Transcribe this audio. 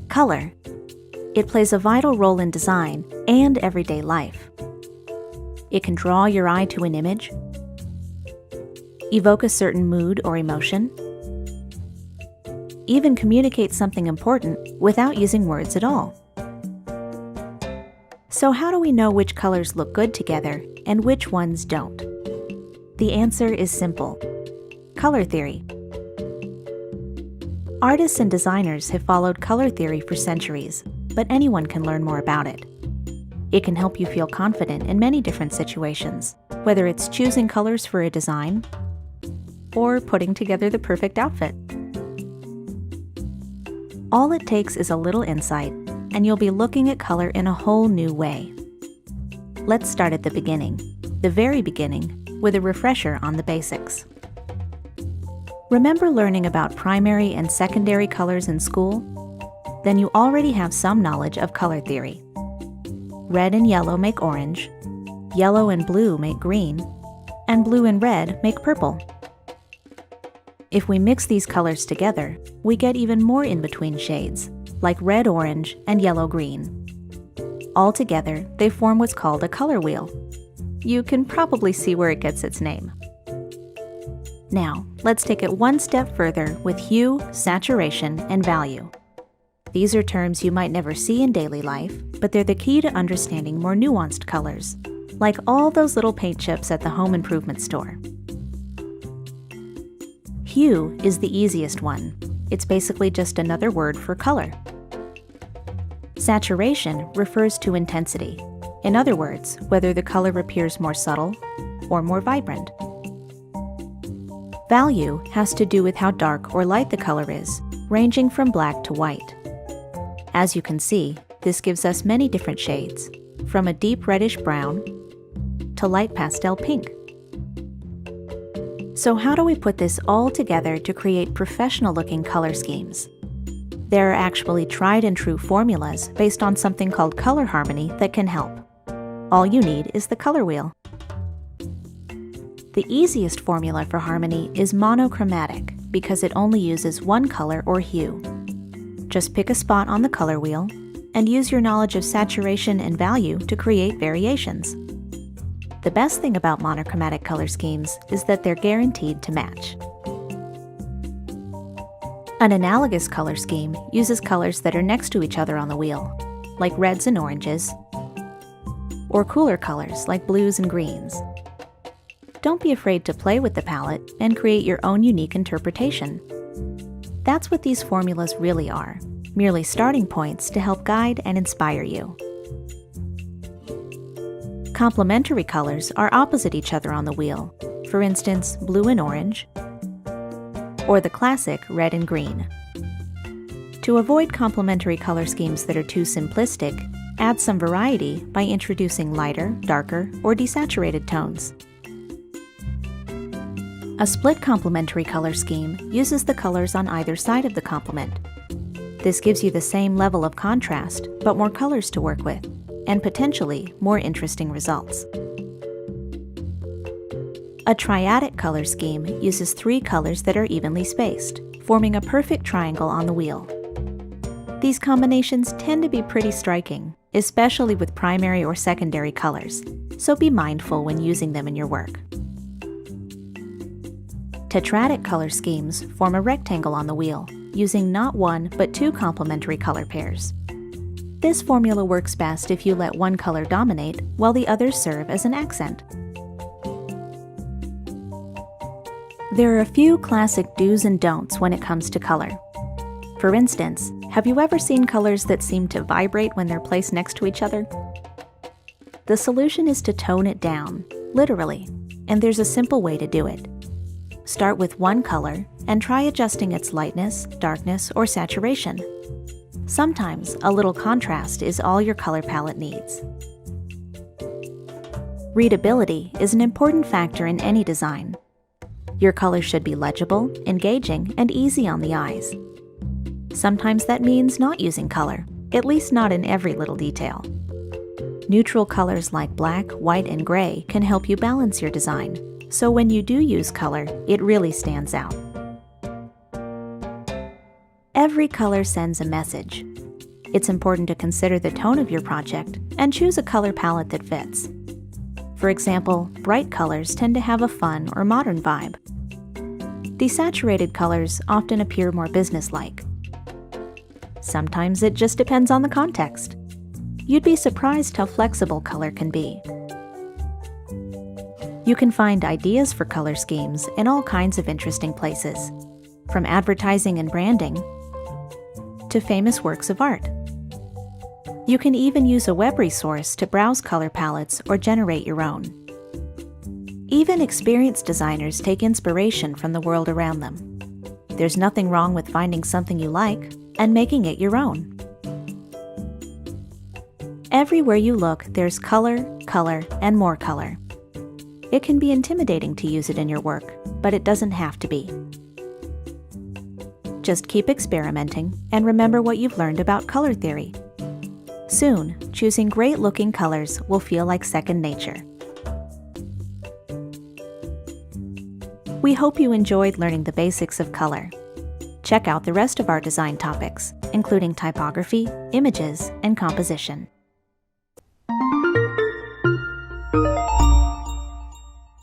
Color. It plays a vital role in design and everyday life. It can draw your eye to an image, evoke a certain mood or emotion, even communicate something important without using words at all. So how do we know which colors look good together and which ones don't? The answer is simple: color theory. Artists and designers have followed color theory for centuries, but anyone can learn more about it. It can help you feel confident in many different situations, whether it's choosing colors for a design or putting together the perfect outfit. All it takes is a little insight, and you'll be looking at color in a whole new way. Let's start at the beginning, the very beginning, with a refresher on the basics. Remember learning about primary and secondary colors in school? Then you already have some knowledge of color theory. Red and yellow make orange, yellow and blue make green, and blue and red make purple. If we mix these colors together, we get even more in-between shades, like red-orange and yellow-green. Altogether, they form what's called a color wheel. You can probably see where it gets its name. Now, let's take it one step further with hue, saturation, and value. These are terms you might never see in daily life, but they're the key to understanding more nuanced colors, like all those little paint chips at the home improvement store. Hue is the easiest one. It's basically just another word for color. Saturation refers to intensity. In other words, whether the color appears more subtle or more vibrant. Value has to do with how dark or light the color is, ranging from black to white. As you can see, this gives us many different shades, from a deep reddish brown to light pastel pink. So how do we put this all together to create professional-looking color schemes? There are actually tried and true formulas based on something called color harmony that can help. All you need is the color wheel. The easiest formula for harmony is monochromatic because it only uses one color or hue. Just pick a spot on the color wheel and use your knowledge of saturation and value to create variations. The best thing about monochromatic color schemes is that they're guaranteed to match. An analogous color scheme uses colors that are next to each other on the wheel, like reds and oranges, or cooler colors like blues and greens. Don't be afraid to play with the palette and create your own unique interpretation. That's what these formulas really are, merely starting points to help guide and inspire you. Complementary colors are opposite each other on the wheel, for instance, blue and orange, or the classic red and green. To avoid complementary color schemes that are too simplistic, add some variety by introducing lighter, darker, or desaturated tones. A split complementary color scheme uses the colors on either side of the complement. This gives you the same level of contrast, but more colors to work with, and potentially more interesting results. A triadic color scheme uses 3 colors that are evenly spaced, forming a perfect triangle on the wheel. These combinations tend to be pretty striking, especially with primary or secondary colors, so be mindful when using them in your work. Tetradic color schemes form a rectangle on the wheel, using not 1 but 2 complementary color pairs. This formula works best if you let one color dominate while the others serve as an accent. There are a few classic do's and don'ts when it comes to color. For instance, have you ever seen colors that seem to vibrate when they're placed next to each other? The solution is to tone it down, literally, and there's a simple way to do it. Start with one color and try adjusting its lightness, darkness, or saturation. Sometimes a little contrast is all your color palette needs. Readability is an important factor in any design. Your colors should be legible, engaging, and easy on the eyes. Sometimes that means not using color, at least not in every little detail. Neutral colors like black, white, and gray can help you balance your design, so when you do use color, it really stands out. Every color sends a message. It's important to consider the tone of your project and choose a color palette that fits. For example, bright colors tend to have a fun or modern vibe. Desaturated colors often appear more businesslike. Sometimes it just depends on the context. You'd be surprised how flexible color can be. You can find ideas for color schemes in all kinds of interesting places, from advertising and branding to famous works of art. You can even use a web resource to browse color palettes or generate your own. Even experienced designers take inspiration from the world around them. There's nothing wrong with finding something you like and making it your own. Everywhere you look, there's color, color, and more color. It can be intimidating to use it in your work, but it doesn't have to be. Just keep experimenting and remember what you've learned about color theory. Soon, choosing great-looking colors will feel like second nature. We hope you enjoyed learning the basics of color. Check out the rest of our design topics, including typography, images, and composition.